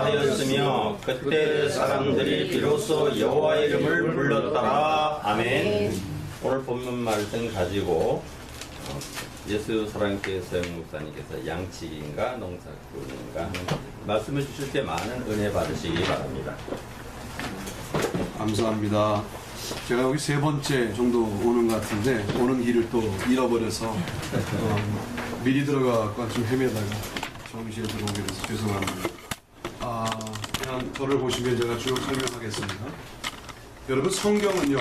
하였으며 그때 사람들이 비로소 여호와 이름을 불렀더라. 아멘. 오늘 본문 말씀 가지고 예수 사랑교회 서영 목사님께서 양치기인가 농사꾼인가 하는 말씀을 주실 때 많은 은혜 받으시기 바랍니다. 감사합니다. 제가 여기 세 번째 정도 오는 것 같은데 오는 길을 또 잃어버려서 미리 들어가고 좀 헤매다가 정시에 들어오게 돼서 죄송합니다. 그냥 저를 보시면 제가 쭉 설명하겠습니다. 여러분, 성경은요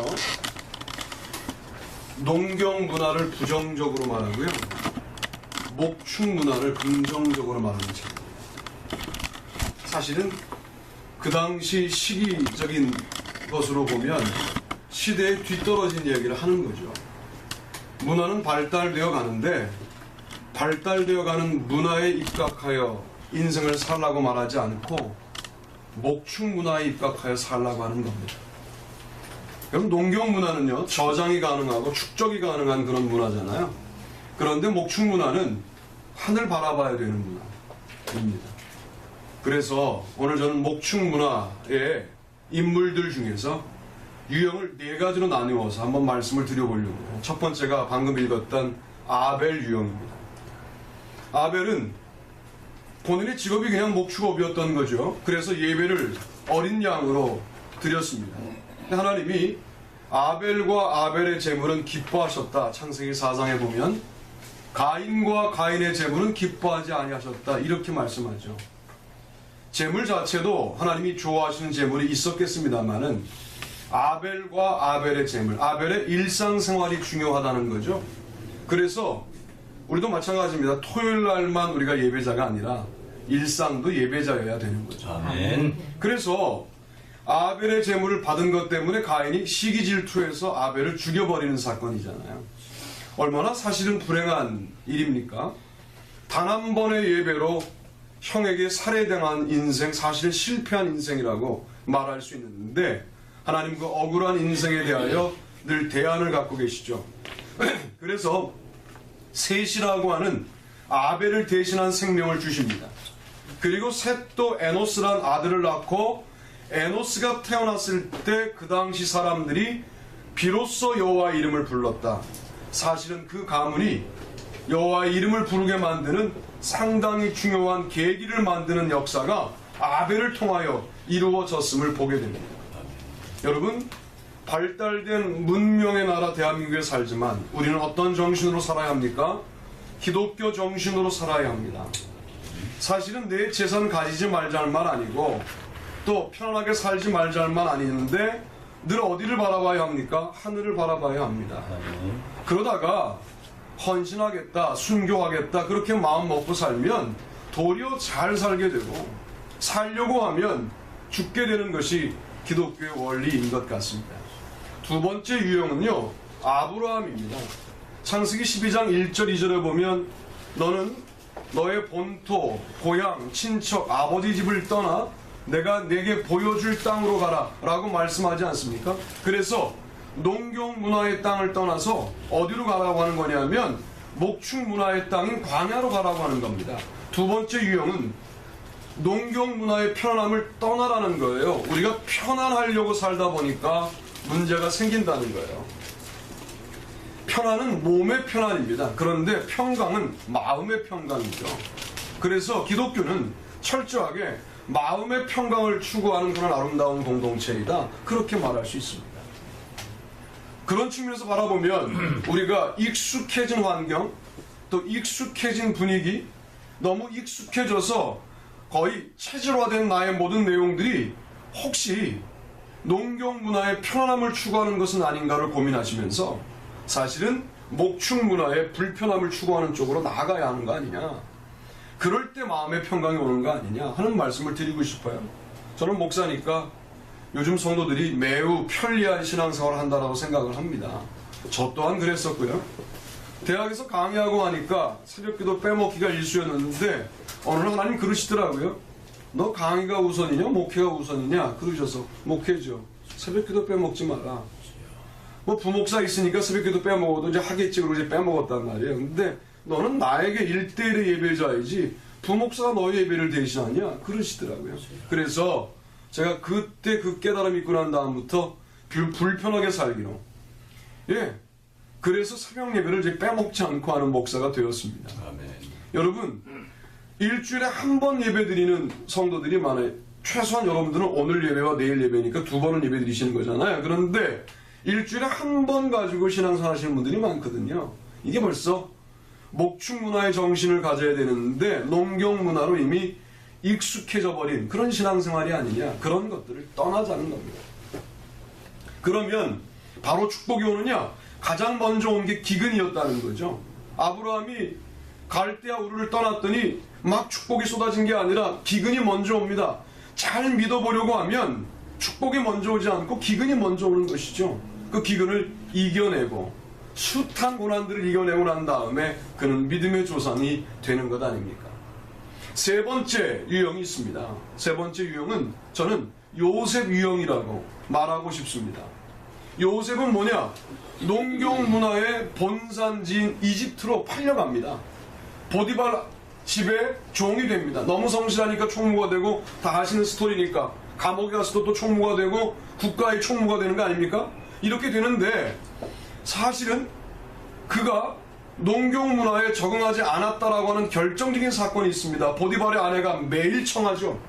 농경 문화를 부정적으로 말하고요 목축 문화를 긍정적으로 말하는 책입니다. 사실은 그 당시 시기적인 것으로 보면 시대에 뒤떨어진 이야기를 하는 거죠. 문화는 발달되어 가는데 발달되어 가는 문화에 입각하여 인생을 살라고 말하지 않고 목축 문화에 입각하여 살라고 하는 겁니다. 그럼 농경 문화는요 저장이 가능하고 축적이 가능한 그런 문화잖아요. 그런데 목축 문화는 하늘 바라봐야 되는 문화입니다. 그래서 오늘 저는 목축 문화의 인물들 중에서 유형을 네 가지로 나누어서 한번 말씀을 드려보려고 해요. 첫 번째가 방금 읽었던 아벨 유형입니다. 아벨은 본인의 직업이 그냥 목축업이었던 거죠. 그래서 예배를 어린 양으로 드렸습니다. 하나님이 아벨과 아벨의 제물은 기뻐하셨다. 창세기 4장에 보면 가인과 가인의 제물은 기뻐하지 아니하셨다. 이렇게 말씀하죠. 제물 자체도 하나님이 좋아하시는 제물이 있었겠습니다만은 아벨과 아벨의 제물, 아벨의 일상생활이 중요하다는 거죠. 그래서 우리도 마찬가지입니다. 토요일 날만 우리가 예배자가 아니라 일상도 예배자여야 되는 거죠. 아멘. 그래서 아벨의 제물을 받은 것 때문에 가인이 시기 질투해서 아벨을 죽여버리는 사건이잖아요. 얼마나 사실은 불행한 일입니까? 단 한 번의 예배로 형에게 살해당한 인생, 사실은 실패한 인생이라고 말할 수 있는데 하나님 그 억울한 인생에 대하여 늘 대안을 갖고 계시죠. 그래서 셋이라고 하는 아벨을 대신한 생명을 주십니다. 그리고 셋도 에노스란 아들을 낳고 에노스가 태어났을 때 그 당시 사람들이 비로소 여호와의 이름을 불렀다. 사실은 그 가문이 여호와의 이름을 부르게 만드는 상당히 중요한 계기를 만드는 역사가 아벨을 통하여 이루어졌음을 보게 됩니다. 여러분, 발달된 문명의 나라 대한민국에 살지만 우리는 어떤 정신으로 살아야 합니까? 기독교 정신으로 살아야 합니다. 사실은 내 재산 가지지 말자는 말 아니고 또 편안하게 살지 말자는 말 아니는데 늘 어디를 바라봐야 합니까? 하늘을 바라봐야 합니다. 그러다가 헌신하겠다, 순교하겠다 그렇게 마음 먹고 살면 도리어 잘 살게 되고 살려고 하면 죽게 되는 것이 기독교의 원리인 것 같습니다. 두 번째 유형은요 아브라함입니다. 창세기 12장 1절 2절에 보면 너는 너의 본토, 고향, 친척, 아버지 집을 떠나 내가 내게 보여줄 땅으로 가라 라고 말씀하지 않습니까? 그래서 농경 문화의 땅을 떠나서 어디로 가라고 하는 거냐면 목축 문화의 땅인 광야로 가라고 하는 겁니다. 두 번째 유형은 농경 문화의 편안함을 떠나라는 거예요. 우리가 편안하려고 살다 보니까 문제가 생긴다는 거예요. 편안은 몸의 편안입니다. 그런데 평강은 마음의 평강이죠. 그래서 기독교는 철저하게 마음의 평강을 추구하는 그런 아름다운 공동체이다. 그렇게 말할 수 있습니다. 그런 측면에서 바라보면 우리가 익숙해진 환경, 또 익숙해진 분위기, 너무 익숙해져서 거의 체질화된 나의 모든 내용들이 혹시 농경 문화의 편안함을 추구하는 것은 아닌가를 고민하시면서 사실은 목축 문화의 불편함을 추구하는 쪽으로 나아가야 하는 거 아니냐, 그럴 때 마음의 평강이 오는 거 아니냐 하는 말씀을 드리고 싶어요. 저는 목사니까 요즘 성도들이 매우 편리한 신앙생활을 한다고 생각을 합니다. 저 또한 그랬었고요. 대학에서 강의하고 하니까 새벽기도 빼먹기가 일쑤였는데 어느 날 하나님 그러시더라고요. 너 강의가 우선이냐 목회가 우선이냐 그러셔서 목회죠. 새벽기도 빼먹지 마라. 뭐 부목사 있으니까 새벽기도 빼먹어도 이제 하겠지 그러고 이제 빼먹었단 말이에요. 근데 너는 나에게 1대1의 예배자이지 부목사가 너희 예배를 대신하냐? 그러시더라고요. 그래서 제가 그때 그 깨달음이 있고 난 다음부터 불편하게 살기로, 예, 그래서 새벽 예배를 이제 빼먹지 않고 하는 목사가 되었습니다. 아멘. 여러분, 일주일에 한 번 예배 드리는 성도들이 많아요. 최소한 여러분들은 오늘 예배와 내일 예배니까 두 번은 예배 드리시는 거잖아요. 그런데 일주일에 한 번 가지고 신앙생활 하시는 분들이 많거든요. 이게 벌써 목축 문화의 정신을 가져야 되는데 농경 문화로 이미 익숙해져 버린 그런 신앙생활이 아니냐, 그런 것들을 떠나자는 겁니다. 그러면 바로 축복이 오느냐? 가장 먼저 온 게 기근이었다는 거죠. 아브라함이 갈대아 우르를 떠났더니 막 축복이 쏟아진 게 아니라 기근이 먼저 옵니다. 잘 믿어보려고 하면 축복이 먼저 오지 않고 기근이 먼저 오는 것이죠. 그 기근을 이겨내고 숱한 고난들을 이겨내고 난 다음에 그는 믿음의 조상이 되는 것 아닙니까? 세 번째 유형이 있습니다. 세 번째 유형은 저는 요셉 유형이라고 말하고 싶습니다. 요셉은 뭐냐? 농경 문화의 본산지인 이집트로 팔려갑니다. 보디발 집에 종이 됩니다. 너무 성실하니까 총무가 되고, 다 아시는 스토리니까 감옥에 가서도 또 총무가 되고 국가의 총무가 되는 거 아닙니까? 이렇게 되는데 사실은 그가 농경 문화에 적응하지 않았다라고 하는 결정적인 사건이 있습니다. 보디발의 아내가 매일 청하죠.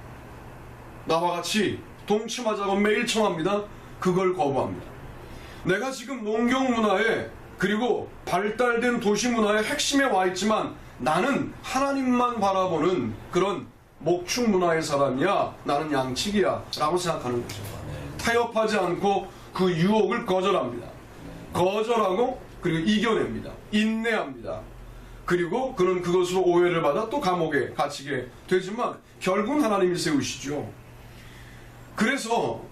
나와 같이 동침하자고 매일 청합니다. 그걸 거부합니다. 내가 지금 농경 문화에, 그리고 발달된 도시 문화의 핵심에 와 있지만 나는 하나님만 바라보는 그런 목축 문화의 사람이야, 나는 양치기야 라고 생각하는 거죠. 타협하지 않고 그 유혹을 거절합니다. 거절하고 그리고 이겨냅니다. 인내합니다. 그리고 그는 그것으로 오해를 받아 또 감옥에 갇히게 되지만 결국은 하나님이 세우시죠. 그래서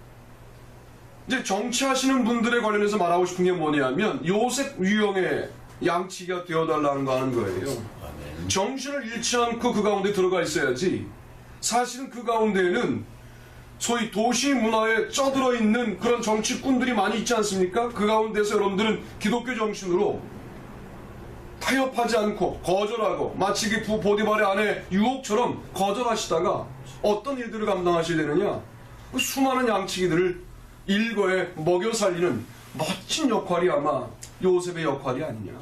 이제 정치하시는 분들에 관련해서 말하고 싶은 게 뭐냐면 요셉 유형의 양치기가 되어달라는 거 하는 거예요. 정신을 잃지 않고 그 가운데 들어가 있어야지. 사실은 그 가운데에는 소위 도시 문화에 쩌들어 있는 그런 정치꾼들이 많이 있지 않습니까? 그 가운데서 여러분들은 기독교 정신으로 타협하지 않고 거절하고, 마치 그 보디발의 아내 유혹처럼 거절하시다가 어떤 일들을 감당하셔야 되느냐? 그 수많은 양치기들을 일거에 먹여 살리는 멋진 역할이 아마 요셉의 역할이 아니냐.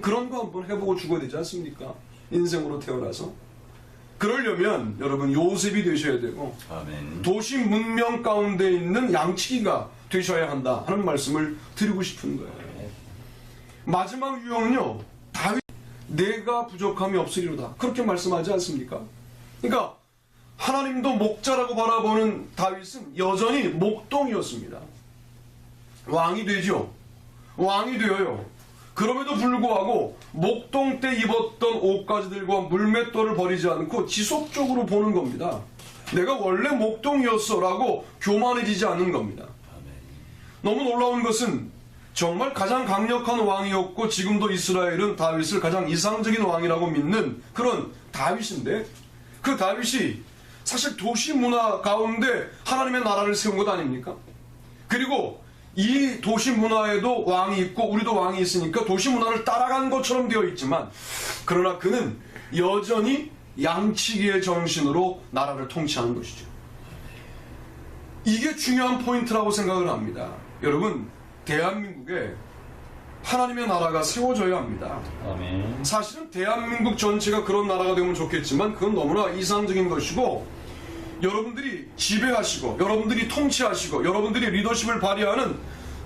그런 거 한번 해보고 죽어야 되지 않습니까? 인생으로 태어나서. 그러려면 여러분 요셉이 되셔야 되고, 아멘. 도시 문명 가운데 있는 양치기가 되셔야 한다 하는 말씀을 드리고 싶은 거예요. 마지막 유형은요, 다윗, 내가 부족함이 없으리로다, 그렇게 말씀하지 않습니까? 그러니까 하나님도 목자라고 바라보는 다윗은 여전히 목동이었습니다. 왕이 되죠. 왕이 되어요. 그럼에도 불구하고 목동 때 입었던 옷가지들과 물맷돌을 버리지 않고 지속적으로 보는 겁니다. 내가 원래 목동이었어 라고 교만해지지 않는 겁니다. 너무 놀라운 것은 정말 가장 강력한 왕이었고 지금도 이스라엘은 다윗을 가장 이상적인 왕이라고 믿는 그런 다윗인데, 그 다윗이 사실 도시 문화 가운데 하나님의 나라를 세운 것 아닙니까? 그리고 이 도시 문화에도 왕이 있고 우리도 왕이 있으니까 도시 문화를 따라간 것처럼 되어 있지만, 그러나 그는 여전히 양치기의 정신으로 나라를 통치하는 것이죠. 이게 중요한 포인트라고 생각을 합니다. 여러분, 대한민국에 하나님의 나라가 세워져야 합니다. 아멘. 사실은 대한민국 전체가 그런 나라가 되면 좋겠지만 그건 너무나 이상적인 것이고, 여러분들이 지배하시고 여러분들이 통치하시고 여러분들이 리더십을 발휘하는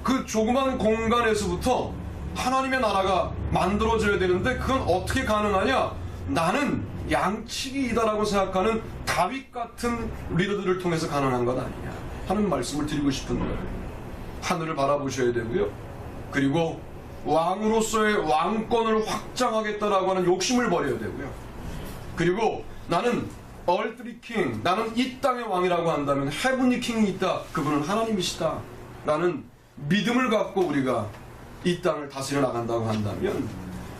그 조그만 공간에서부터 하나님의 나라가 만들어져야 되는데, 그건 어떻게 가능하냐? 나는 양치기이다라고 생각하는 다윗 같은 리더들을 통해서 가능한 것 아니냐 하는 말씀을 드리고 싶은 거예요. 하늘을 바라보셔야 되고요. 그리고 왕으로서의 왕권을 확장하겠다라고 하는 욕심을 버려야 되고요. 그리고 나는 얼트리 킹, 나는 이 땅의 왕이라고 한다면 헤븐리 킹이 있다, 그분은 하나님이시다 라는 믿음을 갖고 우리가 이 땅을 다스려 나간다고 한다면,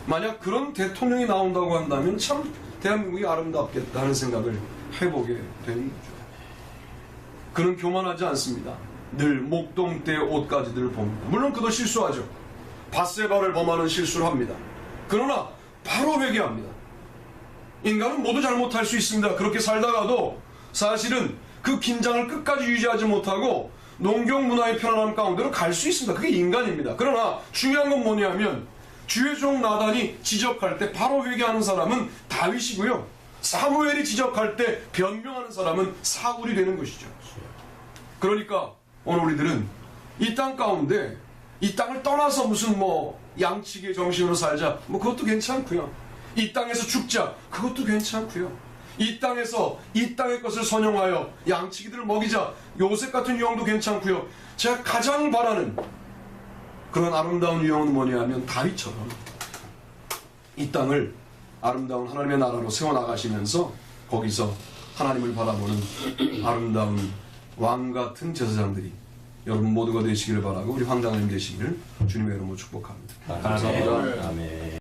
만약 그런 대통령이 나온다고 한다면 참 대한민국이 아름답겠다 하는 생각을 해보게 되는 거죠. 그는 교만하지 않습니다. 늘 목동 때의 옷가지들을 봅니다. 물론 그도 실수하죠. 밧세바를 범하는 실수를 합니다. 그러나 바로 회개합니다. 인간은 모두 잘못할 수 있습니다. 그렇게 살다가도 사실은 그 긴장을 끝까지 유지하지 못하고 농경 문화의 편안함 가운데로 갈 수 있습니다. 그게 인간입니다. 그러나 중요한 건 뭐냐면 주의 종 나단이 지적할 때 바로 회개하는 사람은 다윗이고요. 사무엘이 지적할 때 변명하는 사람은 사울이 되는 것이죠. 그러니까 오늘 우리들은 이 땅 가운데 이 땅을 떠나서 무슨 뭐 양치기의 정신으로 살자 뭐 그것도 괜찮고요. 이 땅에서 죽자 그것도 괜찮고요. 이 땅에서 이 땅의 것을 선용하여 양치기들을 먹이자 요셉 같은 유형도 괜찮고요. 제가 가장 바라는 그런 아름다운 유형은 뭐냐면 다윗처럼 이 땅을 아름다운 하나님의 나라로 세워나가시면서 거기서 하나님을 바라보는 아름다운 왕 같은 제사장들이 여러분 모두가 되시기를 바라고 우리 황당하님 되시기를 주님의 이름으로 축복합니다. 감사합니다. 아멘.